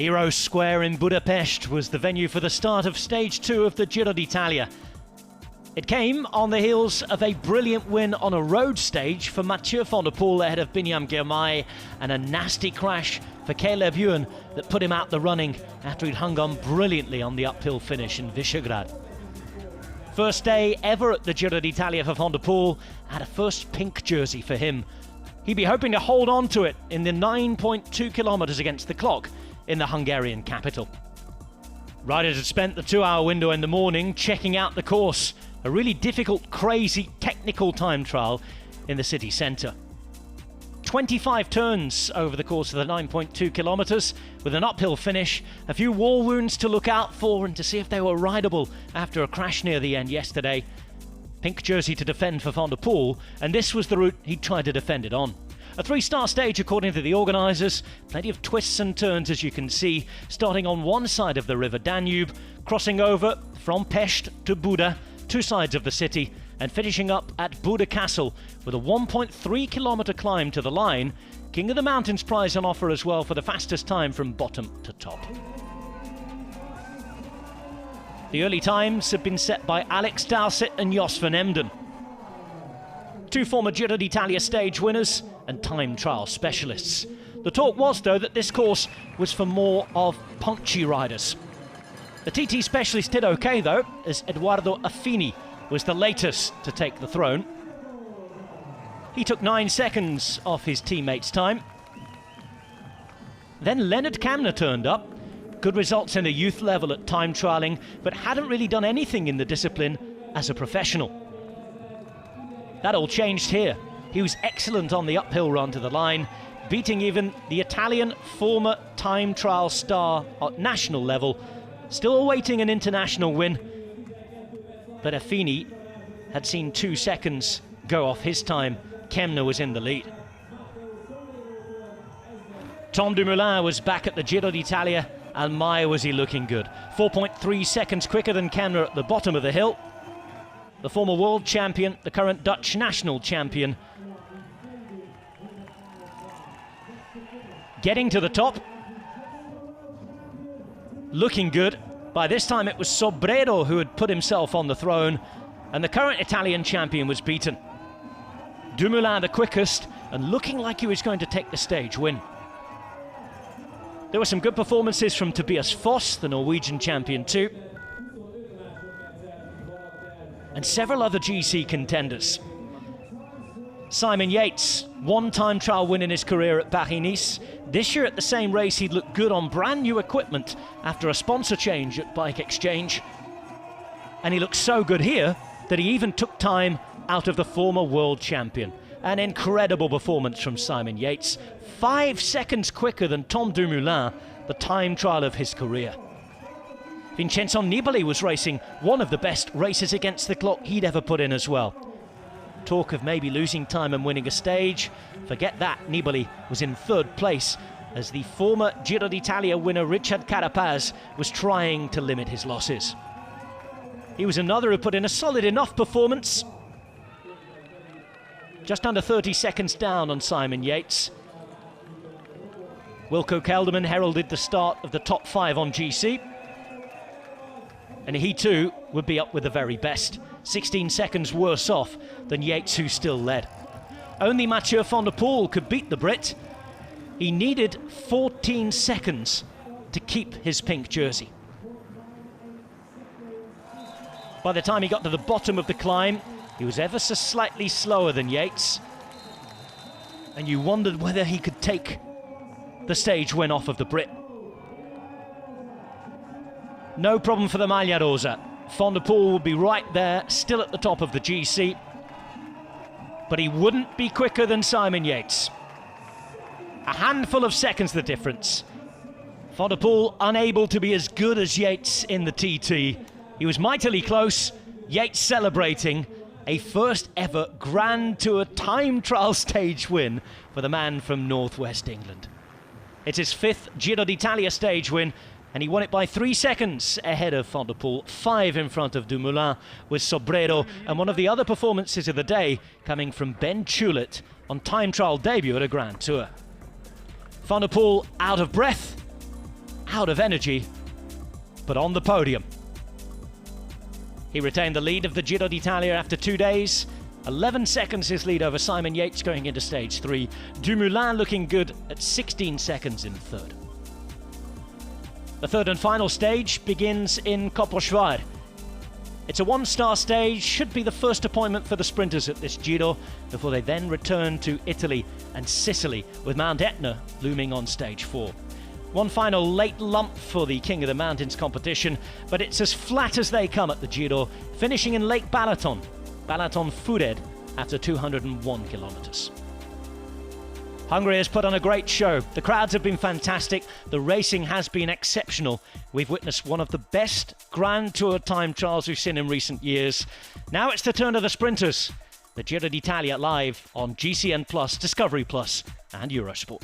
Hero Square in Budapest was the venue for the start of Stage 2 of the Giro D'Italia. It came on the heels of a brilliant win on a road stage for Mathieu van der Poel ahead of Binyam Girmay, and a nasty crash for Caleb Ewan that put him out the running after he'd hung on brilliantly on the uphill finish in Visegrad. First day ever at the Giro D'Italia for van der Poel, had a first pink jersey for him. He'd be hoping to hold on to it in the 9.2 kilometres against the clock in the Hungarian capital. Riders had spent the 2-hour window in the morning checking out the course, a really difficult, crazy, technical time trial in the city centre. 25 turns over the course of the 9.2 kilometres, with an uphill finish, a few wall wounds to look out for and to see if they were rideable after a crash near the end yesterday. Pink jersey to defend for van der Poel, and this was the route he tried to defend it on. A 3-star stage according to the organisers, plenty of twists and turns as you can see, starting on one side of the river Danube, crossing over from Pest to Buda, two sides of the city, and finishing up at Buda Castle with a 1.3 kilometre climb to the line. King of the Mountains prize on offer as well for the fastest time from bottom to top. The early times have been set by Alex Dowsett and Jos van Emden, two former Giro d'Italia stage winners and time trial specialists. The talk was, though, that this course was for more of punchy riders. The TT specialist did okay, though, as Edoardo Affini was the latest to take the throne. He took 9 seconds off his teammates' time. Then Leonard Kamner turned up. Good results in the youth level at time trialling, but hadn't really done anything in the discipline as a professional. That all changed here. He was excellent on the uphill run to the line, beating even the Italian former time trial star at national level, still awaiting an international win. But Affini had seen 2 seconds go off his time. Kemner was in the lead. Tom Dumoulin was back at the Giro d'Italia, and my was he looking good. 4.3 seconds quicker than Kemner at the bottom of the hill. The former world champion, the current Dutch national champion, getting to the top, looking good. By this time it was Sobredo who had put himself on the throne, and the current Italian champion was beaten. Dumoulin the quickest, and looking like he was going to take the stage win. There were some good performances from Tobias Foss, the Norwegian champion too, and several other GC contenders. Simon Yates, one time trial win in his career at Paris-Nice. This year at the same race he'd looked good on brand new equipment after a sponsor change at Bike Exchange. And he looked so good here that he even took time out of the former world champion. An incredible performance from Simon Yates. 5 seconds quicker than Tom Dumoulin, the time trial of his career. Vincenzo Nibali was racing one of the best races against the clock he'd ever put in as well. Talk of maybe losing time and winning a stage. Forget that, Nibali was in 3rd place as the former Giro d'Italia winner Richard Carapaz was trying to limit his losses. He was another who put in a solid enough performance. Just under 30 seconds down on Simon Yates. Wilco Kelderman heralded the start of the top 5 on GC. And he too would be up with the very best. 16 seconds worse off than Yates, who still led. Only Mathieu van der Poel could beat the Brit. He needed 14 seconds to keep his pink jersey. By the time he got to the bottom of the climb, he was ever so slightly slower than Yates. And you wondered whether he could take the stage win off of the Brit. No problem for the Maglia Rosa. Van der Poel would be right there, still at the top of the GC. But he wouldn't be quicker than Simon Yates. A handful of seconds the difference. Van der Poel unable to be as good as Yates in the TT. He was mightily close. Yates celebrating a first ever Grand Tour time trial stage win for the man from northwest England. It's his 5th Giro d'Italia stage win, and he won it by 3 seconds ahead of Van der Poel, 5 in front of Dumoulin with Sobredo, and one of the other performances of the day coming from Ben Chulett on time trial debut at a Grand Tour. Van der Poel out of breath, out of energy, but on the podium. He retained the lead of the Giro d'Italia after 2 days. 11 seconds his lead over Simon Yates going into stage 3. Dumoulin looking good at 16 seconds in third. The third and final stage begins in Koppelschwar. It's a one-star stage, should be the first appointment for the sprinters at this Giro, before they then return to Italy and Sicily, with Mount Etna looming on stage 4. One final late lump for the King of the Mountains competition, but it's as flat as they come at the Giro, finishing in Lake Balaton Fured, after 201 kilometers. Hungary has put on a great show. The crowds have been fantastic. The racing has been exceptional. We've witnessed one of the best Grand Tour time trials we've seen in recent years. Now it's the turn of the sprinters. The Giro d'Italia live on GCN+, Discovery+, and Eurosport.